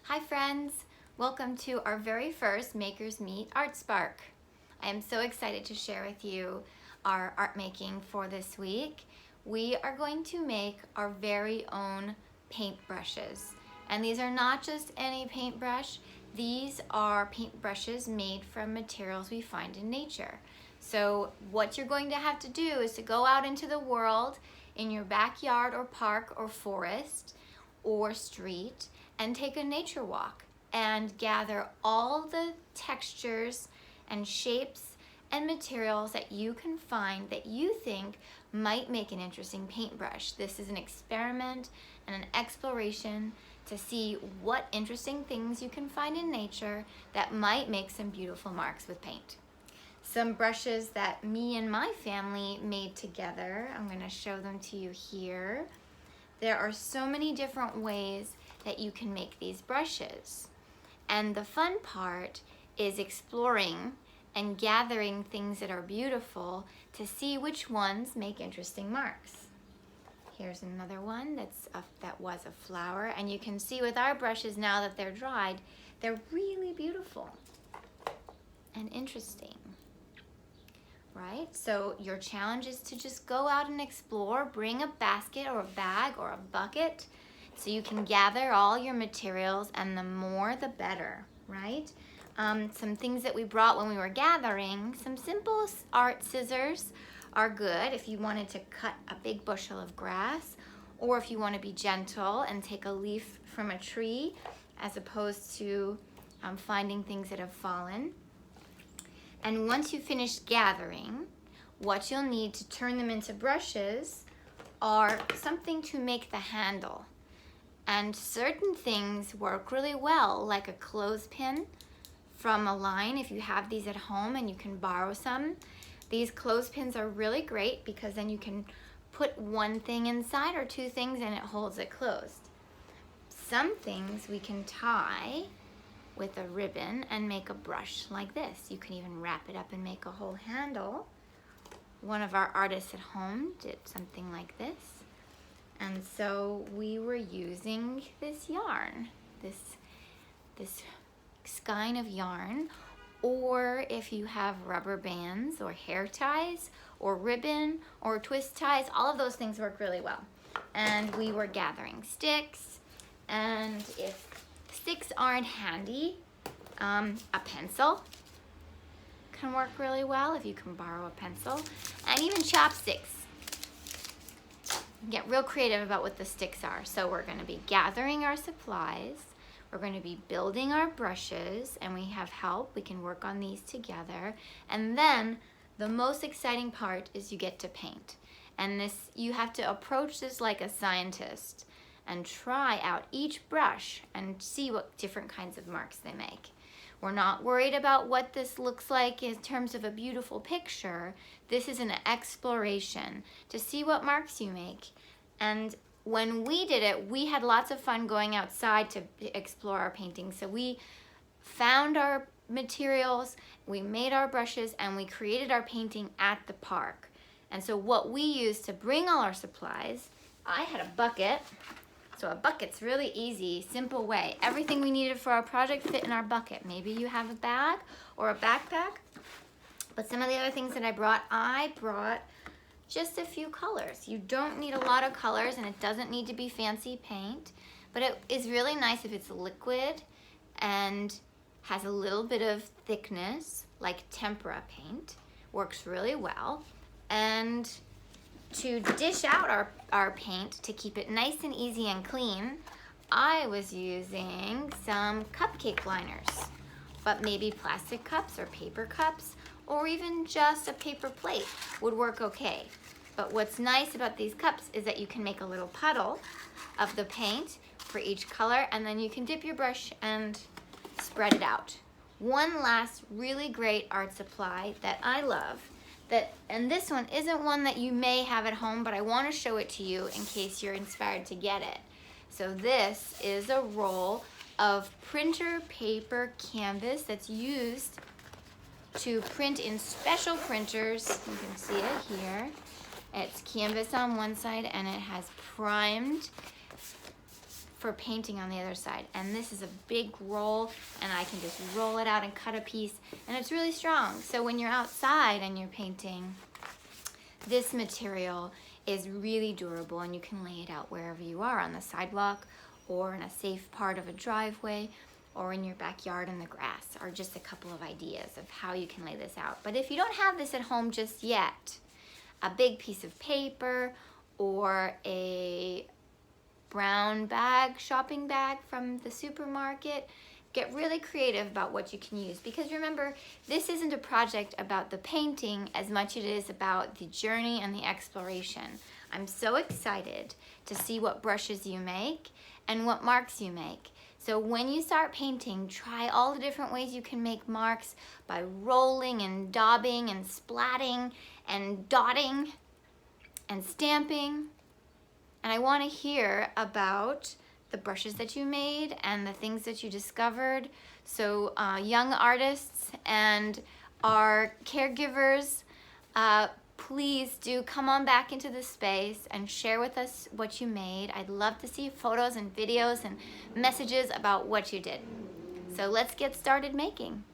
Hi friends, welcome to our very first Makers Meet Art Spark. I am so excited to share with you our art making for this week. We are going to make our very own paintbrushes. And these are not just any paintbrush, these are paintbrushes made from materials we find in nature. So what you're going to have to do is to go out into the world in your backyard or park or forest or street and take a nature walk and gather all the textures and shapes and materials that you can find that you think might make an interesting paintbrush. This is an experiment and an exploration to see what interesting things you can find in nature that might make some beautiful marks with paint. Some brushes that me and my family made together, I'm going to show them to you here. There are so many different ways that you can make these brushes. And the fun part is exploring and gathering things that are beautiful to see which ones make interesting marks. Here's another one that was a flower, and you can see with our brushes now that they're dried, they're really beautiful and interesting. Right? So your challenge is to just go out and explore, bring a basket or a bag or a bucket so you can gather all your materials, and the more the better, right? Some things that we brought when we were gathering, some simple art scissors are good if you wanted to cut a big bushel of grass, or if you want to be gentle and take a leaf from a tree as opposed to finding things that have fallen. And once you finish gathering, what you'll need to turn them into brushes are something to make the handle. And certain things work really well, like a clothespin from a line. If you have these at home and you can borrow some, these clothespins are really great because then you can put one thing inside or two things and it holds it closed. Some things we can tie with a ribbon and make a brush like this. You can even wrap it up and make a whole handle. One of our artists at home did something like this. And so we were using this yarn, this skein of yarn, or if you have rubber bands or hair ties or ribbon or twist ties, all of those things work really well. And we were gathering sticks, and if sticks aren't handy, a pencil can work really well if you can borrow a pencil, and even chopsticks. Get real creative about what the sticks are. So we're going to be gathering our supplies, we're going to be building our brushes, and we have help. We can work on these together, and then the most exciting part is you get to paint. And this, you have to approach this like a scientist and try out each brush and see what different kinds of marks they make. We're not worried about what this looks like in terms of a beautiful picture. This is an exploration to see what marks you make. And when we did it, we had lots of fun going outside to explore our painting. So we found our materials, we made our brushes, and we created our painting at the park. And so what we used to bring all our supplies, I had a bucket. So a bucket's really easy, simple way. Everything we needed for our project fit in our bucket. Maybe you have a bag or a backpack. But some of the other things that I brought just a few colors. You don't need a lot of colors, and it doesn't need to be fancy paint. But it is really nice if it's liquid and has a little bit of thickness, like tempera paint. Works really well. And to dish out our paint, to keep it nice and easy and clean, I was using some cupcake liners, but maybe plastic cups or paper cups, or even just a paper plate would work okay. But what's nice about these cups is that you can make a little puddle of the paint for each color, and then you can dip your brush and spread it out. One last really great art supply that I love, and this one isn't one that you may have at home, but I want to show it to you in case you're inspired to get it. So this is a roll of printer paper canvas that's used to print in special printers. You can see it here. It's canvas on one side, and it has primed for painting on the other side. And this is a big roll, and I can just roll it out and cut a piece, and it's really strong. So when you're outside and you're painting, this material is really durable, and you can lay it out wherever you are, on the sidewalk or in a safe part of a driveway or in your backyard in the grass, are just a couple of ideas of how you can lay this out. But if you don't have this at home just yet, a big piece of paper or a brown bag, shopping bag from the supermarket, get really creative about what you can use. Because remember, this isn't a project about the painting as much as it is about the journey and the exploration. I'm so excited to see what brushes you make and what marks you make. So when you start painting, try all the different ways you can make marks by rolling and daubing and splatting and dotting and stamping. And I want to hear about the brushes that you made and the things that you discovered. So young artists and our caregivers, please do come on back into the space and share with us what you made. I'd love to see photos and videos and messages about what you did. So let's get started making.